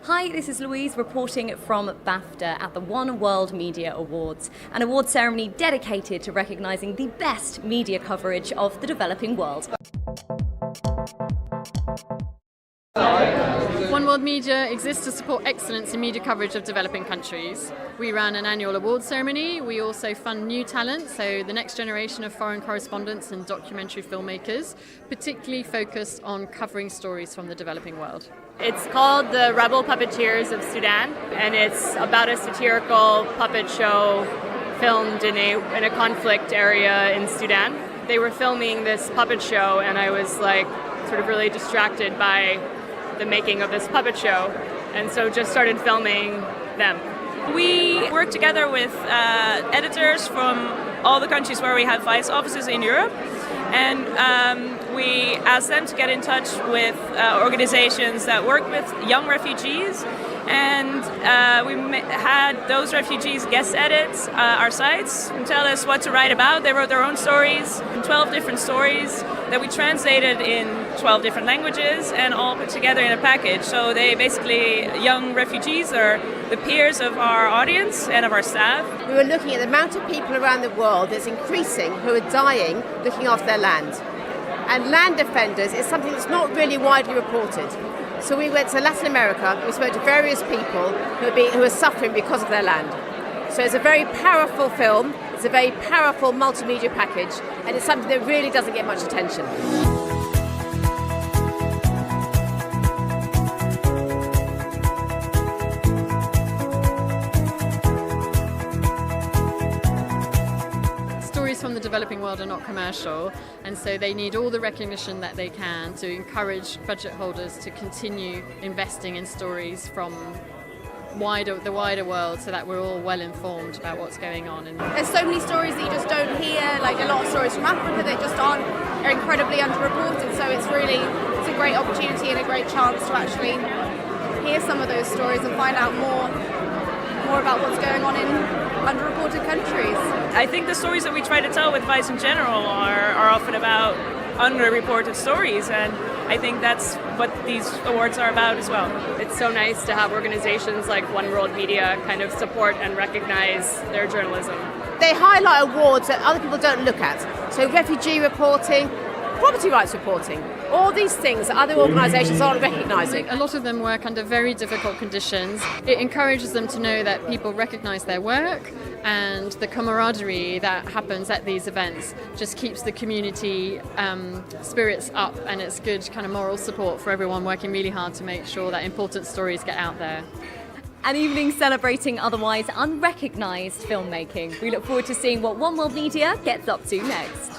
Hi, this is Louise reporting from BAFTA at the One World Media Awards, an award ceremony dedicated to recognising the best media coverage of the developing world. One World Media exists to support excellence in media coverage of developing countries. We run an annual award ceremony. We also fund new talent, so the next generation of foreign correspondents and documentary filmmakers, particularly focused on covering stories from the developing world. It's called The Rebel Puppeteers of Sudan, and it's about a satirical puppet show filmed in a conflict area in Sudan. They were filming this puppet show, and I was sort of really distracted by the making of this puppet show, and so just started filming them. We work together with editors from all the countries where we have Vice offices in Europe, and we asked them to get in touch with organizations that work with young refugees, and we had those refugees guest edit our sites and tell us what to write about. They wrote their own stories, 12 different stories that we translated in 12 different languages and all put together in a package. So they basically, young refugees are the peers of our audience and of our staff. We were looking at the amount of people around the world that's increasing who are dying looking after their land. And land defenders is something that's not really widely reported. So we went to Latin America, we spoke to various people who are suffering because of their land. So it's a very powerful film, it's a very powerful multimedia package, and it's something that really doesn't get much attention. Stories from the developing world are not commercial, and so they need all the recognition that they can to encourage budget holders to continue investing in stories from the wider world, so that we're all well informed about what's going on. There's so many stories that you just don't hear, like a lot of stories from Africa that just are incredibly underreported, so it's a great opportunity and a great chance to actually hear some of those stories and find out more about what's going on in underreported countries. I think the stories that we try to tell with Vice in general are often about underreported stories, and I think that's what these awards are about as well. It's so nice to have organizations like One World Media kind of support and recognize their journalism. They highlight awards that other people don't look at. So refugee reporting, property rights reporting, all these things that other organisations aren't recognising. A lot of them work under very difficult conditions. It encourages them to know that people recognise their work, and the camaraderie that happens at these events just keeps the community spirits up, and it's good kind of moral support for everyone working really hard to make sure that important stories get out there. An evening celebrating otherwise unrecognised filmmaking. We look forward to seeing what One World Media gets up to next.